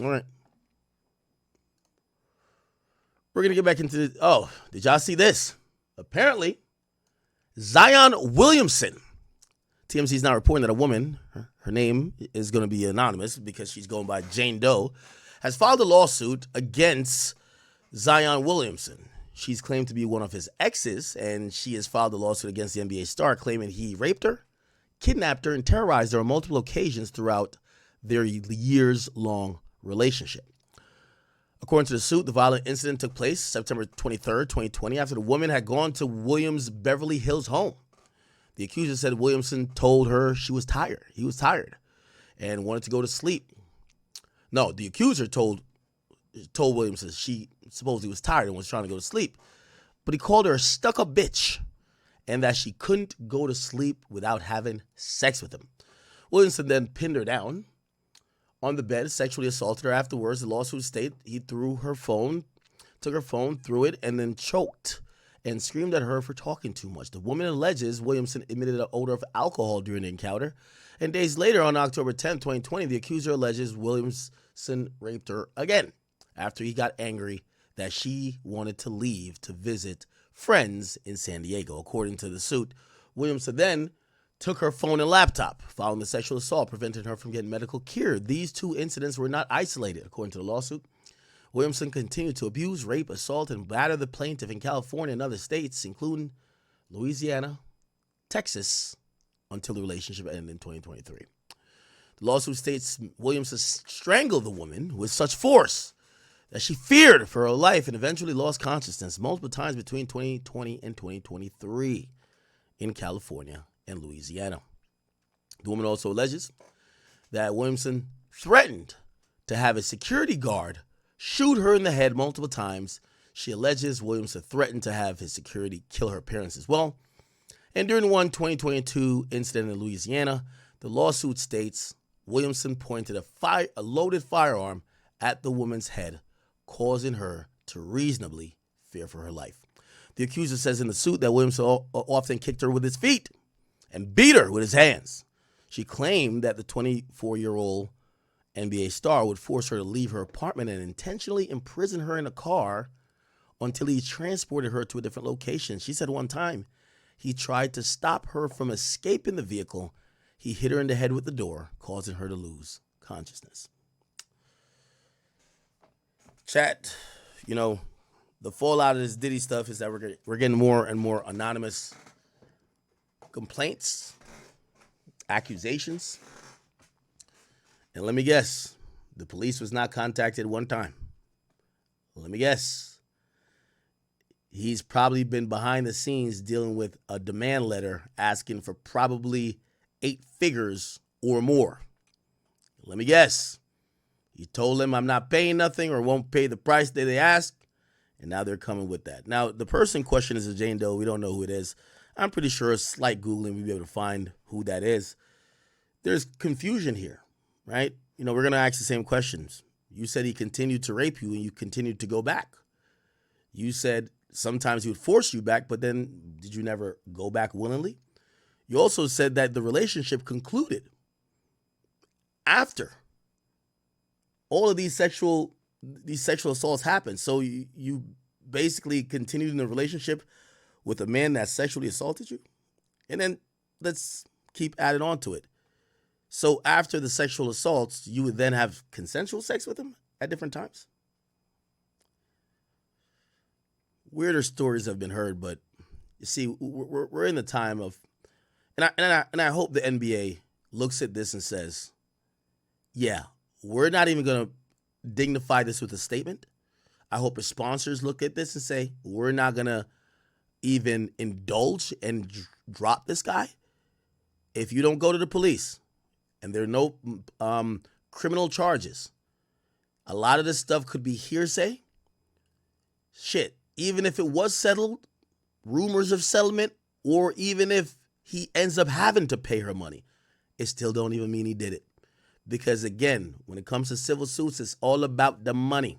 All right. We're going to get back into the... Oh, did y'all see this? Apparently, Zion Williamson. TMZ is now reporting that a woman, her name is going to be anonymous because she's going by Jane Doe, has filed a lawsuit against Zion Williamson. She's claimed to be one of his exes, and she has filed a lawsuit against the NBA star, claiming he raped her, kidnapped her, and terrorized her on multiple occasions throughout their years-long relationship. According to the suit, the violent incident took place September 23rd, 2020, after the woman had gone to Williams' Beverly Hills home. The accuser said Williamson told her he was tired, and wanted to go to sleep. No, the accuser told Williamson she supposedly was tired and was trying to go to sleep, but he called her a stuck-up bitch and that she couldn't go to sleep without having sex with him. Williamson then pinned her down on the bed, sexually assaulted her. Afterwards, the lawsuit stated he took her phone, threw it, and then choked and screamed at her for talking too much. The woman alleges Williamson emitted an odor of alcohol during the encounter, and days later, on October 10, 2020, the accuser alleges Williamson raped her again after he got angry that she wanted to leave to visit friends in San Diego. According to the suit, Williamson then took her phone and laptop. Following the sexual assault, prevented her from getting medical care. These two incidents were not isolated. According to the lawsuit, Williamson continued to abuse, rape, assault, and batter the plaintiff in California and other states, including Louisiana, Texas, until the relationship ended in 2023. The lawsuit states Williamson strangled the woman with such force that she feared for her life and eventually lost consciousness multiple times between 2020 and 2023 in California and Louisiana. The woman also alleges that Williamson threatened to have a security guard shoot her in the head multiple times. She alleges Williamson threatened to have his security kill her parents as well. And during one 2022 incident in Louisiana, the lawsuit states Williamson pointed a loaded firearm at the woman's head, causing her to reasonably fear for her life. The accuser says in the suit that Williamson often kicked her with his feet and beat her with his hands. She claimed that the 24-year-old NBA star would force her to leave her apartment and intentionally imprison her in a car until he transported her to a different location. She said one time he tried to stop her from escaping the vehicle. He hit her in the head with the door, causing her to lose consciousness. Chat, the fallout of this Diddy stuff is that we're getting more and more anonymous complaints, accusations. And let me guess, the police was not contacted one time. Let me guess. He's probably been behind the scenes dealing with a demand letter asking for probably 8 figures or more. Let me guess. He told them I'm not paying nothing or won't pay the price that they ask. And now they're coming with that. Now, the person in question is a Jane Doe. We don't know who it is. I'm pretty sure a slight Googling, we'll be able to find who that is. There's confusion here, right? We're going to ask the same questions. You said he continued to rape you and you continued to go back. You said sometimes he would force you back, but then did you never go back willingly? You also said that the relationship concluded after all of these sexual assaults happened. So you basically continued in the relationship with a man that sexually assaulted you? And then let's keep adding on to it. So after the sexual assaults, you would then have consensual sex with him at different times? Weirder stories have been heard, but you see, we're in the time of, and I hope the NBA looks at this and says, yeah, we're not even going to dignify this with a statement. I hope the sponsors look at this and say, we're not going to even indulge and drop this guy. If you don't go to the police and there are no criminal charges, a lot of this stuff could be hearsay. Shit, even if it was settled, rumors of settlement, or even if he ends up having to pay her money, it still don't even mean he did it. Because again, when it comes to civil suits, it's all about the money.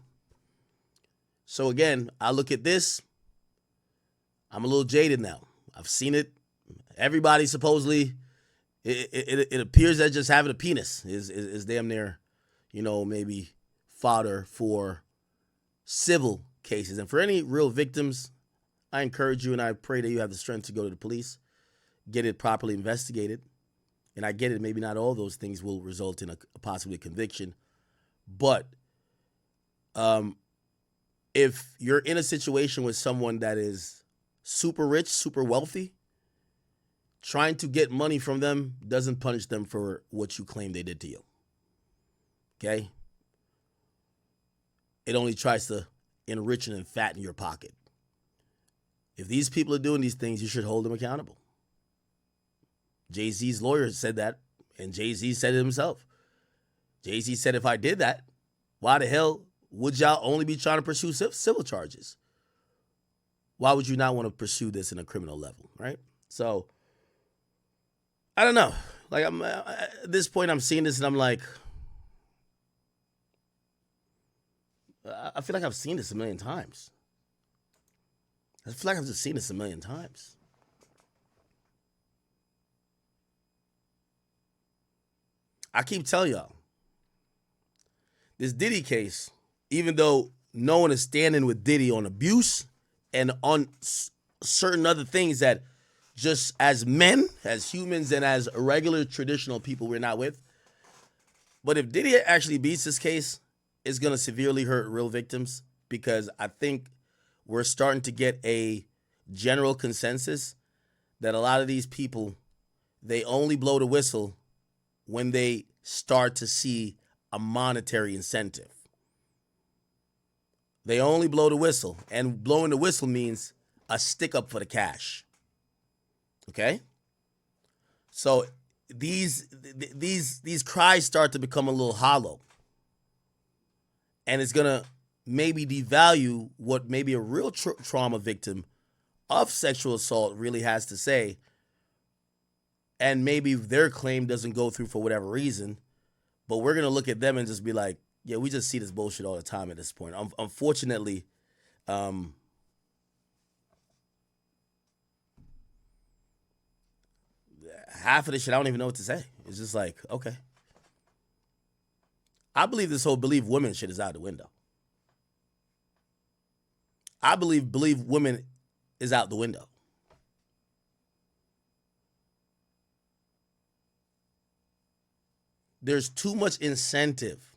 So again, I look at this, I'm a little jaded now. I've seen it. Everybody supposedly, it appears that just having a penis is damn near, maybe fodder for civil cases. And for any real victims, I encourage you and I pray that you have the strength to go to the police, get it properly investigated. And I get it, maybe not all those things will result in a possibly conviction. But if you're in a situation with someone that is super rich, super wealthy, trying to get money from them doesn't punish them for what you claim they did to you. Okay? It only tries to enrich and fatten your pocket. If these people are doing these things, you should hold them accountable. Jay-Z's lawyer said that, and Jay-Z said it himself. Jay-Z said, if I did that, why the hell would y'all only be trying to pursue civil charges? Why would you not want to pursue this in a criminal level, right? So, I don't know. Like, at this point, I'm seeing this, and I'm like, I feel like I've seen this a million times. I feel like I've just seen this a million times. I keep telling y'all, this Diddy case, even though no one is standing with Diddy on abuse and on certain other things that just as men, as humans, and as regular traditional people we're not with, but if Diddy actually beats this case, it's going to severely hurt real victims, because I think we're starting to get a general consensus that a lot of these people, they only blow the whistle when they start to see a monetary incentive. They only blow the whistle, and blowing the whistle means a stick up for the cash. Okay? So these cries start to become a little hollow. And it's going to maybe devalue what maybe a real trauma victim of sexual assault really has to say. And maybe their claim doesn't go through for whatever reason, but we're going to look at them and just be like, yeah, we just see this bullshit all the time at this point. Unfortunately, half of this shit, I don't even know what to say. It's just like, okay. I believe this whole believe women shit is out the window. I believe women is out the window. There's too much incentive.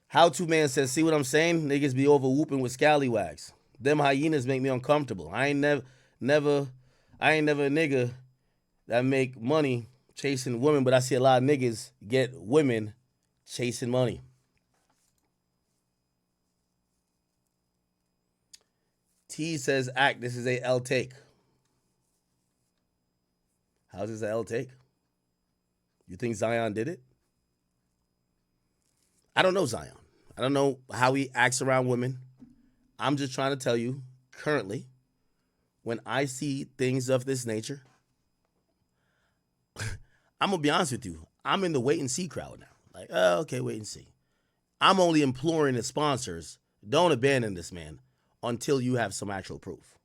How to Man says, see what I'm saying? Niggas be over whooping with scallywags. Them hyenas make me uncomfortable. I ain't never a nigga that make money chasing women, but I see a lot of niggas get women chasing money. T says, act, this is a L take. How's this a L take? You think Zion did it? I don't know Zion. I don't know how he acts around women. I'm just trying to tell you, currently, when I see things of this nature, I'm going to be honest with you. I'm in the wait and see crowd now. Like, oh, okay, wait and see. I'm only imploring the sponsors, don't abandon this man until you have some actual proof.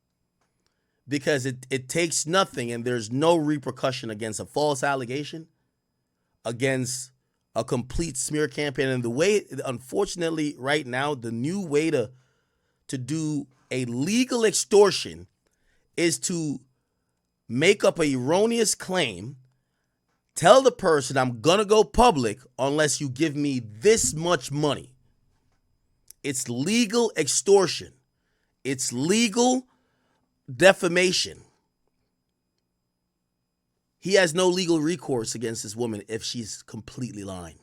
Because it takes nothing, and there's no repercussion against a false allegation, against a complete smear campaign. And the way, unfortunately, right now, the new way to do a legal extortion is to make up an erroneous claim, tell the person, I'm going to go public unless you give me this much money. It's legal extortion. It's legal defamation. He has no legal recourse against this woman if she's completely lying.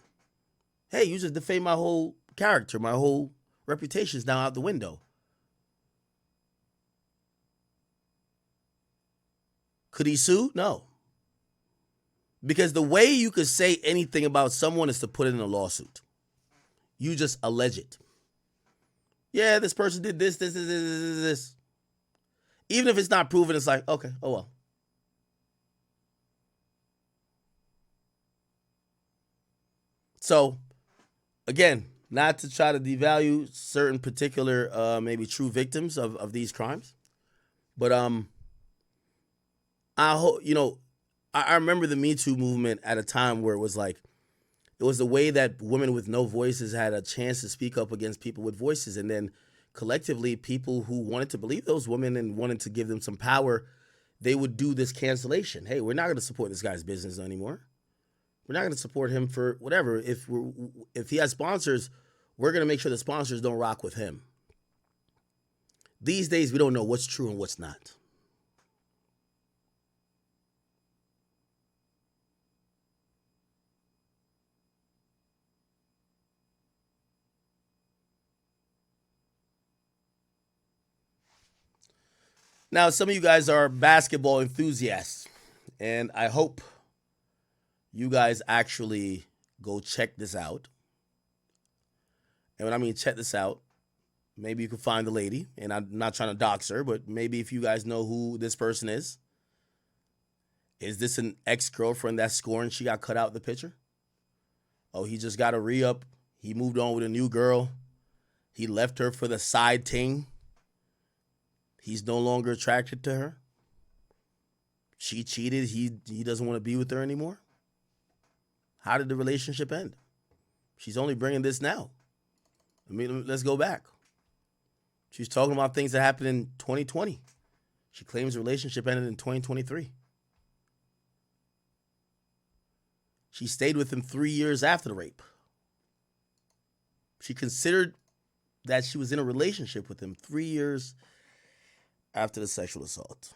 Hey, you just defamed my whole character. My whole reputation is now out the window. Could he sue? No. Because the way you could say anything about someone is to put it in a lawsuit. You just allege it. Yeah, this person did this. Even if it's not proven, it's like, okay, oh well. So, again, not to try to devalue certain particular, maybe true victims of these crimes, but I hope, I remember the Me Too movement at a time where it was like, It was the way that women with no voices had a chance to speak up against people with voices. And then collectively, people who wanted to believe those women and wanted to give them some power, they would do this cancellation. Hey, we're not going to support this guy's business anymore. We're not going to support him for whatever. If he has sponsors, we're going to make sure the sponsors don't rock with him. These days, we don't know what's true and what's not. Now, some of you guys are basketball enthusiasts, and I hope you guys actually go check this out. And when I mean check this out, maybe you can find the lady, and I'm not trying to dox her, but maybe if you guys know who this person is this an ex-girlfriend that's scoring? She got cut out in the picture? Oh, he just got a re-up. He moved on with a new girl. He left her for the side ting. He's no longer attracted to her. She cheated. He doesn't want to be with her anymore. How did the relationship end? She's only bringing this now. I mean, let's go back. She's talking about things that happened in 2020. She claims the relationship ended in 2023. She stayed with him 3 years after the rape. She considered that she was in a relationship with him 3 years after the sexual assault.